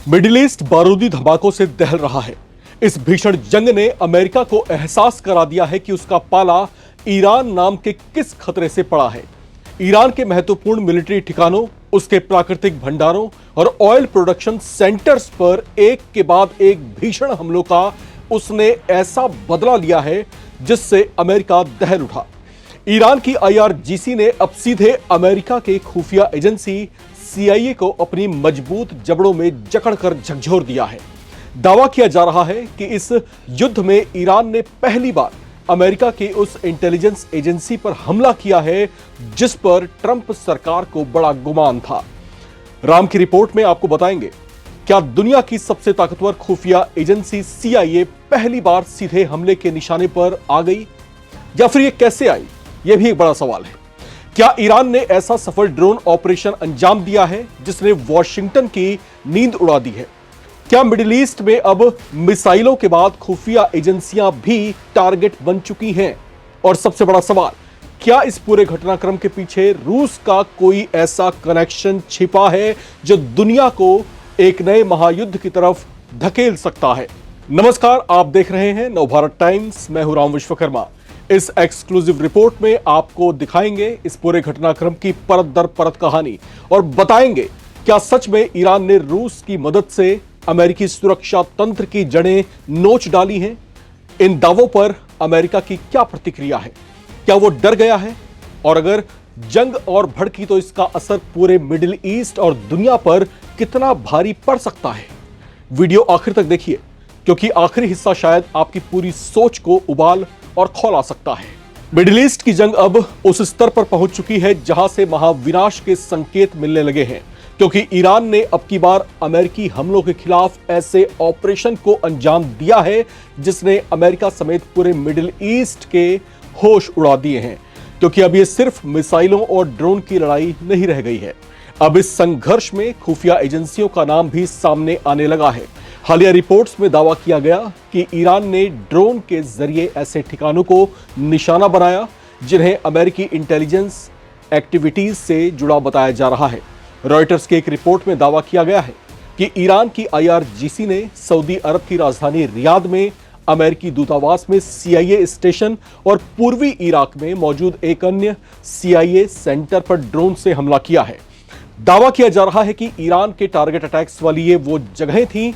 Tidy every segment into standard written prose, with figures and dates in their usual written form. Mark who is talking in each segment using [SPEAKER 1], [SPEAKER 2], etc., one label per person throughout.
[SPEAKER 1] Middle east बारूदी धमाकों से दहल रहा है। इस भीषण जंग ने अमेरिका को एहसास करा दिया है कि उसका पाला ईरान नाम के किस खतरे से पड़ा है। ईरान के महत्वपूर्ण मिलिट्री ठिकानों, उसके प्राकृतिक भंडारों और ऑयल प्रोडक्शन सेंटर्स पर एक के बाद एक भीषण हमलों का उसने ऐसा बदला लिया है जिससे अमेरिका दहल उठा। ईरान की IRGC ने अब सीधे अमेरिका के खुफिया एजेंसी CIA को अपनी मजबूत जबड़ों में जकड़कर झकझोर दिया है। दावा किया जा रहा है कि इस युद्ध में ईरान ने पहली बार अमेरिका की उस इंटेलिजेंस एजेंसी पर हमला किया है जिस पर ट्रंप सरकार को बड़ा गुमान था। राम की रिपोर्ट में आपको बताएंगे, क्या दुनिया की सबसे ताकतवर खुफिया एजेंसी CIA पहली बार सीधे हमले के निशाने पर आ गई, या फिर यह कैसे आई, यह भी एक बड़ा सवाल है। क्या ईरान ने ऐसा सफल ड्रोन ऑपरेशन अंजाम दिया है जिसने वॉशिंगटन की नींद उड़ा दी है? क्या मिडिल ईस्ट में अब मिसाइलों के बाद खुफिया एजेंसियां भी टारगेट बन चुकी हैं? और सबसे बड़ा सवाल, क्या इस पूरे घटनाक्रम के पीछे रूस का कोई ऐसा कनेक्शन छिपा है जो दुनिया को एक नए महायुद्ध की तरफ धकेल सकता है? नमस्कार, आप देख रहे हैं नवभारत टाइम्स। मैं हूं राम विश्वकर्मा। इस एक्सक्लूसिव रिपोर्ट में आपको दिखाएंगे इस पूरे घटनाक्रम की परत दर परत कहानी और बताएंगे क्या सच में ईरान ने रूस की मदद से अमेरिकी सुरक्षा तंत्र की जड़ें नोच डाली हैं। इन दावों पर अमेरिका की क्या प्रतिक्रिया है? क्या वो डर गया है? और अगर जंग और भड़की तो इसका असर पूरे मिडिल ईस्ट और दुनिया पर कितना भारी पड़ सकता है? वीडियो आखिर तक देखिए, क्योंकि आखिरी हिस्सा शायद आपकी पूरी सोच को उबाल और खौला सकता है। मिडिल ईस्ट की जंग अब उस स्तर पर पहुंच चुकी है जहां से महाविनाश के संकेत मिलने लगे हैं, क्योंकि ईरान ने अब की बार अमेरिकी हमलों के खिलाफ ऐसे ऑपरेशन को अंजाम दिया है जिसने अमेरिका समेत पूरे मिडिल ईस्ट के होश उड़ा दिए हैं। क्योंकि अब ये सिर्फ मिसाइलों और ड्रोन की लड़ाई नहीं रह गई है, अब इस संघर्ष में खुफिया एजेंसियों का नाम भी सामने आने लगा है। हालिया रिपोर्ट्स में दावा किया गया कि ईरान ने ड्रोन के जरिए ऐसे ठिकानों को निशाना बनाया जिन्हें अमेरिकी इंटेलिजेंस एक्टिविटीज से जुड़ा बताया जा रहा है। रॉयटर्स की एक रिपोर्ट में दावा किया गया है कि ईरान की IRGC ने सऊदी अरब की राजधानी रियाद में अमेरिकी दूतावास में CIA स्टेशन और पूर्वी इराक में मौजूद एक अन्य CIA सेंटर पर ड्रोन से हमला किया है। दावा किया जा रहा है कि ईरान के टारगेट अटैक्स वाली ये वो जगहें थीं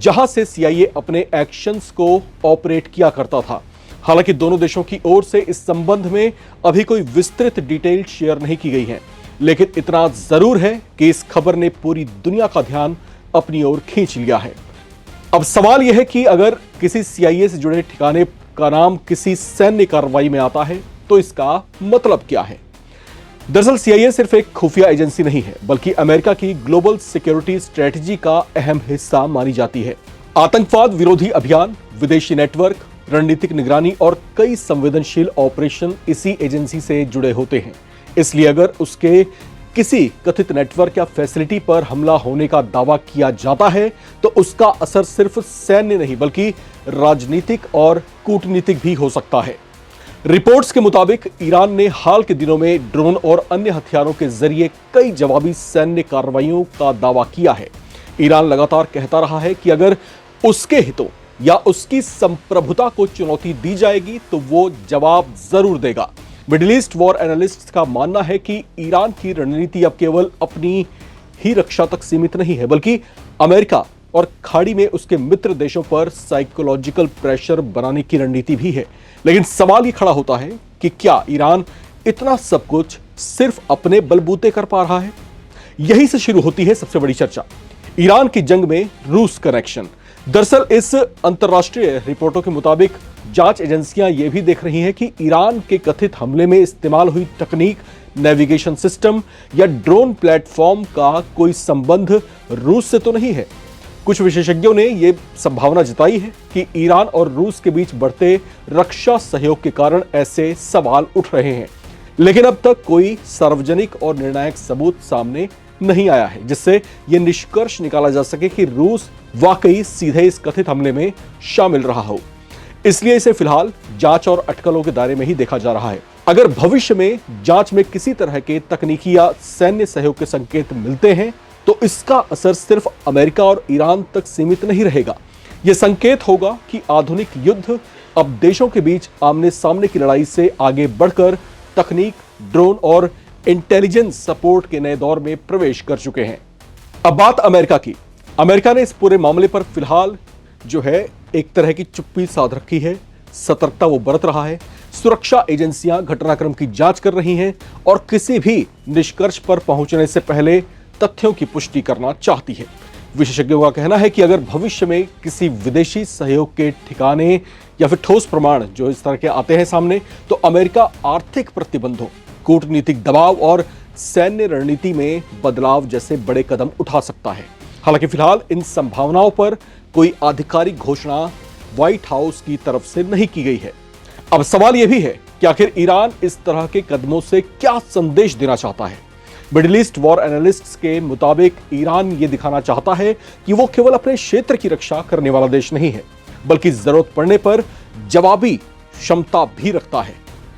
[SPEAKER 1] जहां से CIA अपने एक्शंस को ऑपरेट किया करता था। हालांकि दोनों देशों की ओर से इस संबंध में अभी कोई विस्तृत डिटेल शेयर नहीं की गई है, लेकिन इतना जरूर है कि इस खबर ने पूरी दुनिया का ध्यान अपनी ओर खींच लिया है। अब सवाल यह है कि अगर किसी CIA से जुड़े ठिकाने का नाम किसी सैन्य कार्रवाई में आता है तो इसका मतलब क्या है? दरअसल CIA सिर्फ एक खुफिया एजेंसी नहीं है, बल्कि अमेरिका की ग्लोबल सिक्योरिटी स्ट्रेटजी का अहम हिस्सा मानी जाती है। आतंकवाद विरोधी अभियान, विदेशी नेटवर्क, रणनीतिक निगरानी और कई संवेदनशील ऑपरेशन इसी एजेंसी से जुड़े होते हैं। इसलिए अगर उसके किसी कथित नेटवर्क या फैसिलिटी पर हमला होने का दावा किया जाता है तो उसका असर सिर्फ सैन्य नहीं बल्कि राजनीतिक और कूटनीतिक भी हो सकता है। रिपोर्ट्स के मुताबिक ईरान ने हाल के दिनों में ड्रोन और अन्य हथियारों के जरिए कई जवाबी सैन्य कार्रवाइयों का दावा किया है। ईरान लगातार कहता रहा है कि अगर उसके हितों या उसकी संप्रभुता को चुनौती दी जाएगी तो वो जवाब जरूर देगा। मिडिल ईस्ट वॉर एनालिस्ट का मानना है कि ईरान की रणनीति अब केवल अपनी ही रक्षा तक सीमित नहीं है, बल्कि अमेरिका और खाड़ी में उसके मित्र देशों पर साइकोलॉजिकल प्रेशर बनाने की रणनीति भी है। लेकिन सवाल ये खड़ा होता है कि क्या ईरान इतना सब कुछ सिर्फ अपने बलबूते कर पा रहा है? यहीं से शुरू होती है सबसे बड़ी चर्चा, ईरान की जंग में रूस कनेक्शन। दरअसल इस अंतरराष्ट्रीय रिपोर्टों के मुताबिक जांच एजेंसियां यह भी देख रही हैं कि ईरान के कथित हमले में इस्तेमाल हुई तकनीक, नेविगेशन सिस्टम या ड्रोन प्लेटफॉर्म का कोई संबंध रूस से तो नहीं है। कुछ विशेषज्ञों ने यह संभावना जताई है कि ईरान और रूस के बीच बढ़ते रक्षा सहयोग के कारण ऐसे सवाल उठ रहे हैं, लेकिन अब तक कोई सार्वजनिक और निर्णायक सबूत सामने नहीं आया है जिससे यह निष्कर्ष निकाला जा सके कि रूस वाकई सीधे इस कथित हमले में शामिल रहा हो। इसलिए इसे फिलहाल जांच और अटकलों के दायरे में ही देखा जा रहा है। अगर भविष्य में जांच में किसी तरह के तकनीकी या सैन्य सहयोग के संकेत मिलते हैं तो इसका असर सिर्फ अमेरिका और ईरान तक सीमित नहीं रहेगा। यह संकेत होगा कि आधुनिक युद्ध अब देशों के बीच आमने सामने की लड़ाई से आगे बढ़कर तकनीक, ड्रोन और इंटेलिजेंस सपोर्ट के नए दौर में प्रवेश कर चुके हैं। अब बात अमेरिका की। अमेरिका ने इस पूरे मामले पर फिलहाल जो है एक तरह की चुप्पी साध रखी है, सतर्कता वो बरत रहा है। सुरक्षा एजेंसियां घटनाक्रम की जांच कर रही हैं और किसी भी निष्कर्ष पर पहुंचने से पहले तथ्यों की पुष्टि करना चाहती है। विशेषज्ञों का कहना है कि अगर भविष्य में किसी विदेशी सहयोग के ठिकाने या फिर ठोस प्रमाण जो इस तरह के आते हैं सामने, तो अमेरिका आर्थिक प्रतिबंधों, कूटनीतिक दबाव और सैन्य रणनीति में बदलाव जैसे बड़े कदम उठा सकता है। हालांकि फिलहाल इन संभावनाओं पर कोई आधिकारिक घोषणा व्हाइट हाउस की तरफ से नहीं की गई है। अब सवाल यह भी है कि आखिर ईरान इस तरह के कदमों से क्या संदेश देना चाहता है। मिडिल ईस्ट वॉर एनालिस्ट्स के मुताबिक ईरान ये दिखाना चाहता है कि वो केवल अपने क्षेत्र की रक्षा करने वाला देश नहीं है, बल्कि जरूरत पड़ने पर जवाबी क्षमता भी रखता है।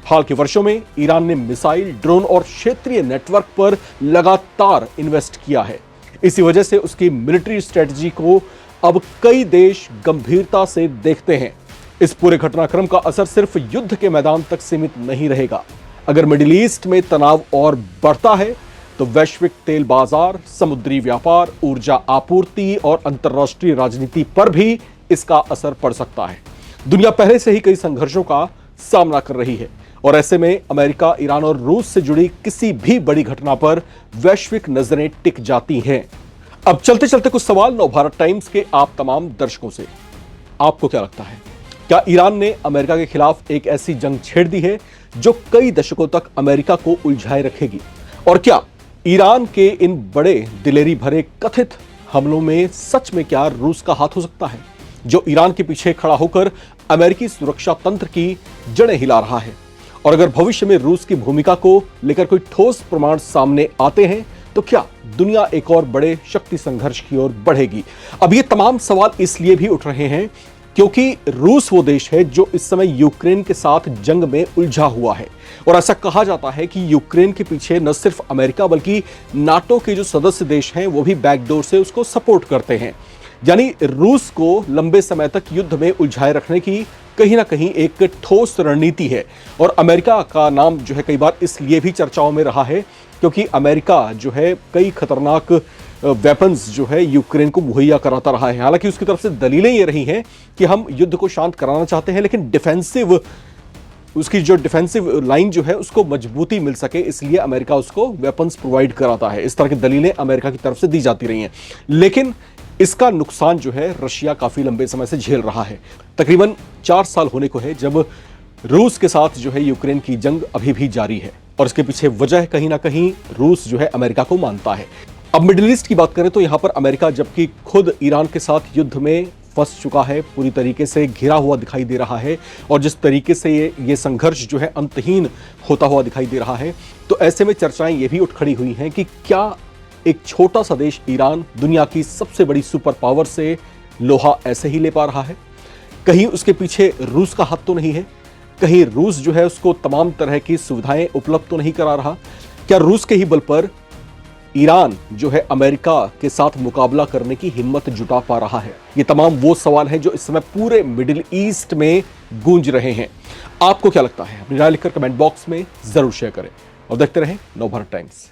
[SPEAKER 1] हाल के वर्षों में ईरान ने मिसाइल, ड्रोन और क्षेत्रीय नेटवर्क पर लगातार इन्वेस्ट किया है। इसी वजह से उसकी मिलिट्री स्ट्रेटजी को अब कई देश गंभीरता से देखते हैं। इस पूरे घटनाक्रम का असर सिर्फ युद्ध के मैदान तक सीमित नहीं रहेगा। अगर मिडिल ईस्ट में तनाव और बढ़ता है तो वैश्विक तेल बाजार, समुद्री व्यापार, ऊर्जा आपूर्ति और अंतर्राष्ट्रीय राजनीति पर भी इसका असर पड़ सकता है। दुनिया पहले से ही कई संघर्षों का सामना कर रही है और ऐसे में अमेरिका, ईरान और रूस से जुड़ी किसी भी बड़ी घटना पर वैश्विक नजरें टिक जाती हैं। अब चलते चलते कुछ सवाल नवभारत टाइम्स के आप तमाम दर्शकों से। आपको क्या लगता है, क्या ईरान ने अमेरिका के खिलाफ एक ऐसी जंग छेड़ दी है जो कई दशकों तक अमेरिका को उलझाए रखेगी? और क्या ईरान के इन बड़े दिलेरी भरे कथित हमलों में सच में क्या रूस का हाथ हो सकता है, जो ईरान के पीछे खड़ा होकर अमेरिकी सुरक्षा तंत्र की जड़ें हिला रहा है? और अगर भविष्य में रूस की भूमिका को लेकर कोई ठोस प्रमाण सामने आते हैं तो क्या दुनिया एक और बड़े शक्ति संघर्ष की ओर बढ़ेगी? अब ये तमाम सवाल इसलिए भी उठ रहे हैं क्योंकि रूस वो देश है जो इस समय यूक्रेन के साथ जंग में उलझा हुआ है और ऐसा कहा जाता है कि यूक्रेन के पीछे न सिर्फ अमेरिका बल्कि नाटो के जो सदस्य देश हैं वो भी बैकडोर से उसको सपोर्ट करते हैं। यानी रूस को लंबे समय तक युद्ध में उलझाए रखने की कहीं ना कहीं एक ठोस रणनीति है। और अमेरिका का नाम जो है कई बार इसलिए भी चर्चाओं में रहा है क्योंकि अमेरिका जो है कई खतरनाक वेपन्स जो है यूक्रेन को मुहैया कराता रहा है। हालांकि उसकी तरफ से दलीलें ये रही हैं कि हम युद्ध को शांत कराना चाहते हैं, लेकिन उसकी जो डिफेंसिव लाइन जो है उसको मजबूती मिल सके, इसलिए अमेरिका उसको वेपन्स प्रोवाइड कराता है। इस तरह की दलीलें अमेरिका की तरफ से दी जाती रही हैं, लेकिन इसका नुकसान जो है रशिया काफी लंबे समय से झेल रहा है। तकरीबन 4 साल होने को है जब रूस के साथ जो है यूक्रेन की जंग अभी भी जारी है और इसके पीछे वजह कहीं ना कहीं रूस जो है अमेरिका को मानता है। अब मिडिल ईस्ट की बात करें तो यहां पर अमेरिका जबकि खुद ईरान के साथ युद्ध में फंस चुका है, पूरी तरीके से घिरा हुआ दिखाई दे रहा है और जिस तरीके से ये संघर्ष जो है अंतहीन होता हुआ दिखाई दे रहा है, तो ऐसे में चर्चाएं ये भी उठ खड़ी हुई हैं कि क्या एक छोटा सा देश ईरान दुनिया की सबसे बड़ी सुपर पावर से लोहा ऐसे ही ले पा रहा है? कहीं उसके पीछे रूस का हाथ तो नहीं है? कहीं रूस जो है उसको तमाम तरह की सुविधाएं उपलब्ध तो नहीं करा रहा? क्या रूस के ही बल पर ईरान जो है अमेरिका के साथ मुकाबला करने की हिम्मत जुटा पा रहा है? ये तमाम वो सवाल हैं जो इस समय पूरे मिडिल ईस्ट में गूंज रहे हैं। आपको क्या लगता है? अपनी राय लिखकर कमेंट बॉक्स में जरूर शेयर करें और देखते रहें नवभारत टाइम्स।